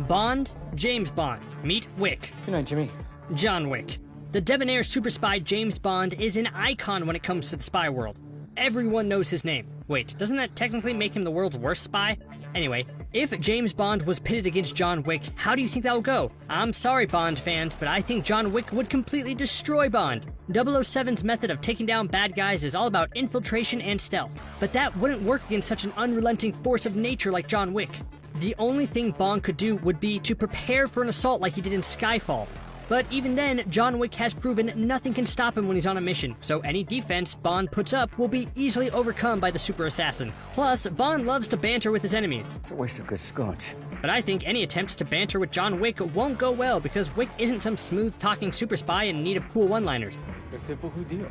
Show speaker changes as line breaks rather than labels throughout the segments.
Bond, James Bond. Meet Wick.
Good night, Jimmy.
John Wick. The debonair super spy James Bond is an icon when it comes to the spy world. Everyone knows his name. Wait, doesn't that technically make him the world's worst spy? Anyway, if James Bond was pitted against John Wick, how do you think that will go? I'm sorry, Bond fans, but I think John Wick would completely destroy Bond. 007's method of taking down bad guys is all about infiltration and stealth, but that wouldn't work against such an unrelenting force of nature like John Wick. The only thing Bond could do would be to prepare for an assault like he did in Skyfall. But even then, John Wick has proven nothing can stop him when he's on a mission, so any defense Bond puts up will be easily overcome by the super assassin. Plus, Bond loves to banter with his enemies.
It's a waste of good scotch.
But I think any attempts to banter with John Wick won't go well because Wick isn't some smooth-talking super spy in need of cool one-liners.
The typical deal.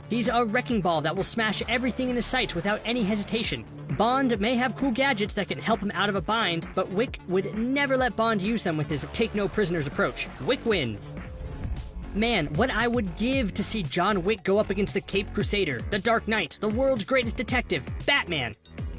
He's a wrecking ball that will smash everything in his sight without any hesitation. Bond may have cool gadgets that can help him out of a bind, but Wick would never let Bond use them with his take-no-prisoners approach. Wick wins. Man, what I would give to see John Wick go up against the Caped Crusader, the Dark Knight, the world's greatest detective, Batman.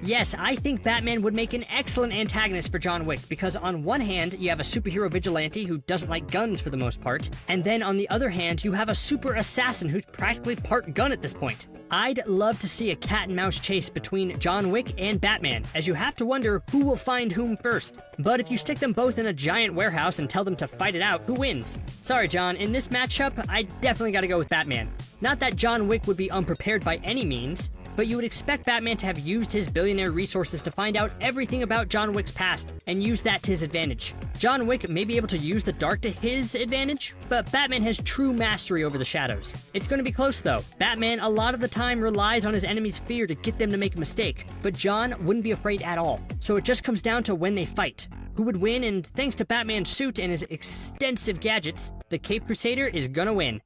Yes, I think Batman would make an excellent antagonist for John Wick because on one hand, you have a superhero vigilante who doesn't like guns for the most part, and then on the other hand, you have a super assassin who's practically part gun at this point. I'd love to see a cat and mouse chase between John Wick and Batman, as you have to wonder who will find whom first. But if you stick them both in a giant warehouse and tell them to fight it out, who wins? Sorry, John, in this matchup, I definitely gotta go with Batman. Not that John Wick would be unprepared by any means, but you would expect Batman to have used his billionaire resources to find out everything about John Wick's past and use that to his advantage. John Wick may be able to use the dark to his advantage, but Batman has true mastery over the shadows. It's going to be close though. Batman a lot of the time relies on his enemy's fear to get them to make a mistake, but John wouldn't be afraid at all. So it just comes down to when they fight. Who would win, and thanks to Batman's suit and his extensive gadgets, the Caped Crusader is gonna win.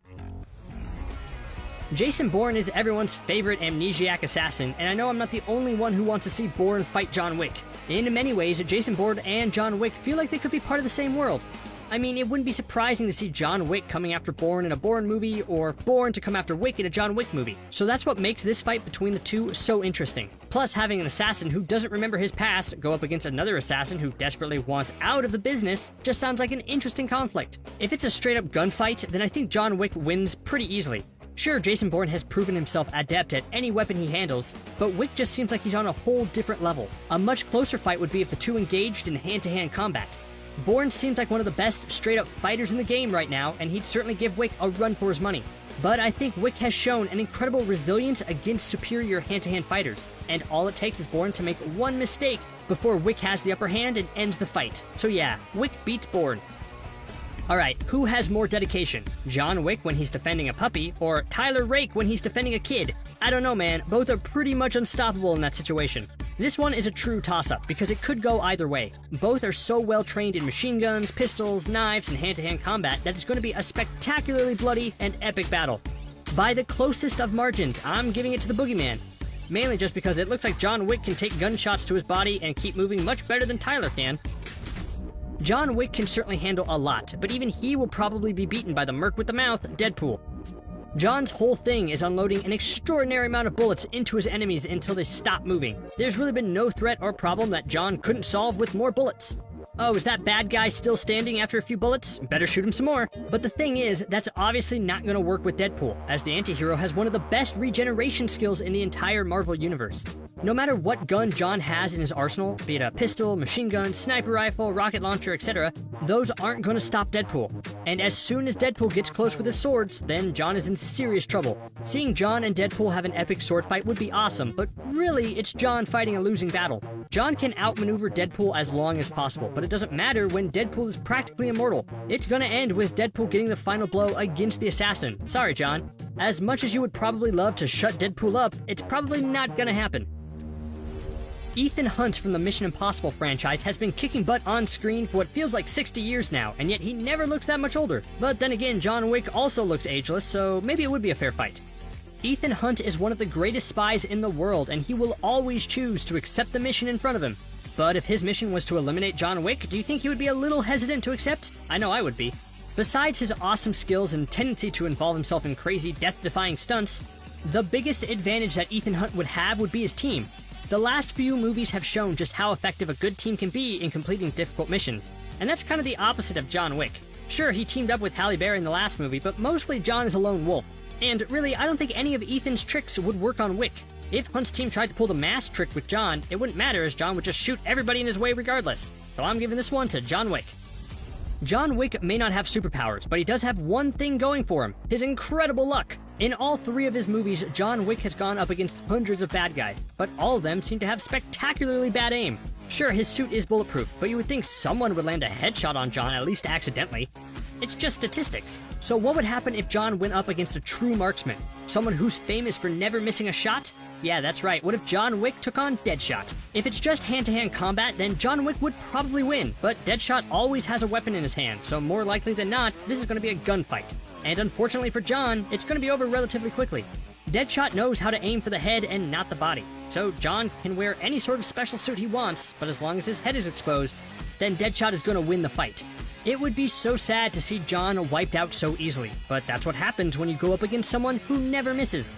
Jason Bourne is everyone's favorite amnesiac assassin, and I know I'm not the only one who wants to see Bourne fight John Wick. In many ways, Jason Bourne and John Wick feel like they could be part of the same world. I mean, it wouldn't be surprising to see John Wick coming after Bourne in a Bourne movie, or Bourne to come after Wick in a John Wick movie. So that's what makes this fight between the two so interesting. Plus, having an assassin who doesn't remember his past go up against another assassin who desperately wants out of the business just sounds like an interesting conflict. If it's a straight-up gunfight, then I think John Wick wins pretty easily. Sure, Jason Bourne has proven himself adept at any weapon he handles, but Wick just seems like he's on a whole different level. A much closer fight would be if the two engaged in hand-to-hand combat. Bourne seems like one of the best straight-up fighters in the game right now, and he'd certainly give Wick a run for his money. But I think Wick has shown an incredible resilience against superior hand-to-hand fighters, and all it takes is Bourne to make one mistake before Wick has the upper hand and ends the fight. So yeah, Wick beats Bourne. Alright, who has more dedication? John Wick when he's defending a puppy, or Tyler Rake when he's defending a kid? I don't know, man. Both are pretty much unstoppable in that situation. This one is a true toss-up, because it could go either way. Both are so well trained in machine guns, pistols, knives, and hand-to-hand combat that it's going to be a spectacularly bloody and epic battle. By the closest of margins, I'm giving it to the Boogeyman. Mainly just because it looks like John Wick can take gunshots to his body and keep moving much better than Tyler can. John Wick can certainly handle a lot, but even he will probably be beaten by the merc with the mouth, Deadpool. John's whole thing is unloading an extraordinary amount of bullets into his enemies until they stop moving. There's really been no threat or problem that John couldn't solve with more bullets. Oh, is that bad guy still standing after a few bullets? Better shoot him some more. But the thing is, that's obviously not going to work with Deadpool, as the antihero has one of the best regeneration skills in the entire Marvel universe. No matter what gun John has in his arsenal, be it a pistol, machine gun, sniper rifle, rocket launcher, etc., those aren't going to stop Deadpool. And as soon as Deadpool gets close with his swords, then John is in serious trouble. Seeing John and Deadpool have an epic sword fight would be awesome, but really, it's John fighting a losing battle. John can outmaneuver Deadpool as long as possible, but it doesn't matter when Deadpool is practically immortal. It's gonna end with Deadpool getting the final blow against the assassin. Sorry, John. As much as you would probably love to shut Deadpool up, it's probably not gonna happen. Ethan Hunt from the Mission Impossible franchise has been kicking butt on screen for what feels like 60 years now, and yet he never looks that much older. But then again, John Wick also looks ageless, so maybe it would be a fair fight. Ethan Hunt is one of the greatest spies in the world, and he will always choose to accept the mission in front of him. But if his mission was to eliminate John Wick, do you think he would be a little hesitant to accept? I know I would be. Besides his awesome skills and tendency to involve himself in crazy, death-defying stunts, the biggest advantage that Ethan Hunt would have would be his team. The last few movies have shown just how effective a good team can be in completing difficult missions. And that's kind of the opposite of John Wick. Sure, he teamed up with Halle Berry in the last movie, but mostly John is a lone wolf. And really, I don't think any of Ethan's tricks would work on Wick. If Hunt's team tried to pull the mask trick with John, it wouldn't matter as John would just shoot everybody in his way regardless. So I'm giving this one to John Wick. John Wick may not have superpowers, but he does have one thing going for him: his incredible luck. In all 3 of his movies, John Wick has gone up against hundreds of bad guys, but all of them seem to have spectacularly bad aim. Sure, his suit is bulletproof, but you would think someone would land a headshot on John at least accidentally. It's just statistics. So what would happen if John went up against a true marksman? Someone who's famous for never missing a shot? Yeah, that's right. What if John Wick took on Deadshot? If it's just hand-to-hand combat, then John Wick would probably win, but Deadshot always has a weapon in his hand, so more likely than not, this is going to be a gunfight. And unfortunately for John, it's going to be over relatively quickly. Deadshot knows how to aim for the head and not the body, so John can wear any sort of special suit he wants, but as long as his head is exposed, then Deadshot is going to win the fight. It would be so sad to see John wiped out so easily, but that's what happens when you go up against someone who never misses.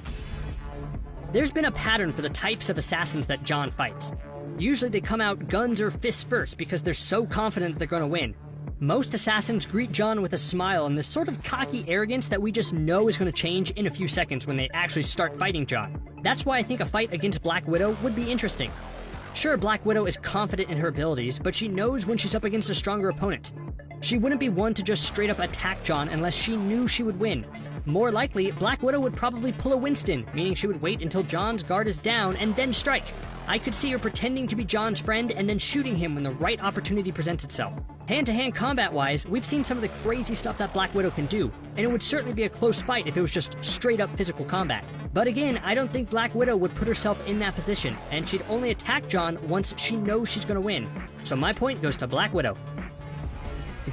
There's been a pattern for the types of assassins that John fights. Usually they come out guns or fists first because they're so confident they're going to win. Most assassins greet John with a smile and this sort of cocky arrogance that we just know is going to change in a few seconds when they actually start fighting John. That's why I think a fight against Black Widow would be interesting. Sure, Black Widow is confident in her abilities, but she knows when she's up against a stronger opponent. She wouldn't be one to just straight up attack John unless she knew she would win. More likely, Black Widow would probably pull a Winston, meaning she would wait until John's guard is down and then strike. I could see her pretending to be John's friend and then shooting him when the right opportunity presents itself. Hand-to-hand combat-wise, we've seen some of the crazy stuff that Black Widow can do, and it would certainly be a close fight if it was just straight-up physical combat. But again, I don't think Black Widow would put herself in that position, and she'd only attack John once she knows she's gonna win. So my point goes to Black Widow.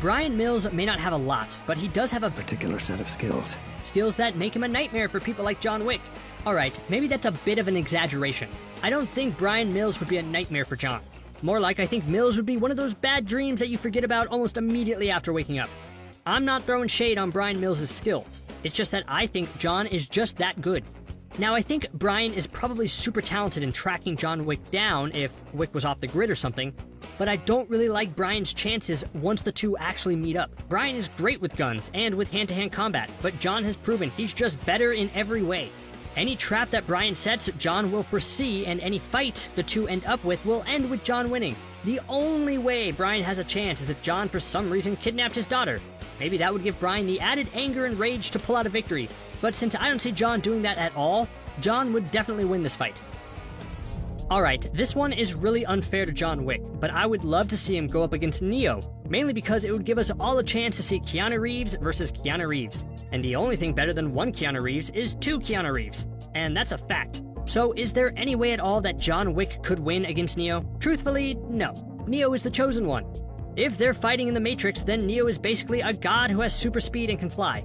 Brian Mills may not have a lot, but he does have a
Particular set of skills.
skills that make him a nightmare for people like John Wick. Alright, maybe that's a bit of an exaggeration. I don't think Brian Mills would be a nightmare for John. More like I think Mills would be one of those bad dreams that you forget about almost immediately after waking up. I'm not throwing shade on Brian Mills' skills. It's just that I think John is just that good. Now, I think Brian is probably super talented in tracking John Wick down if Wick was off the grid or something, but I don't really like Brian's chances once the two actually meet up. Brian is great with guns and with hand-to-hand combat, but John has proven he's just better in every way. Any trap that Brian sets, John will foresee, and any fight the two end up with will end with John winning. The only way Brian has a chance is if John for some reason kidnapped his daughter. Maybe that would give Brian the added anger and rage to pull out a victory, but since I don't see John doing that at all, John would definitely win this fight. Alright, this one is really unfair to John Wick, but I would love to see him go up against Neo, mainly because it would give us all a chance to see Keanu Reeves versus Keanu Reeves. And the only thing better than one Keanu Reeves is two Keanu Reeves, and that's a fact. So is there any way at all that John Wick could win against Neo? Truthfully, no. Neo is the chosen one. If they're fighting in the Matrix, then Neo is basically a god who has super speed and can fly.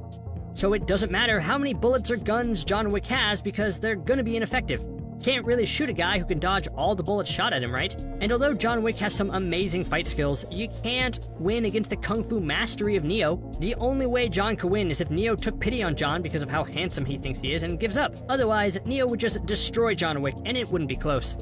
So it doesn't matter how many bullets or guns John Wick has because they're gonna be ineffective. Can't really shoot a guy who can dodge all the bullets shot at him, right? And although John Wick has some amazing fight skills, you can't win against the kung fu mastery of Neo. The only way John could win is if Neo took pity on John because of how handsome he thinks he is and gives up. Otherwise, Neo would just destroy John Wick and it wouldn't be close.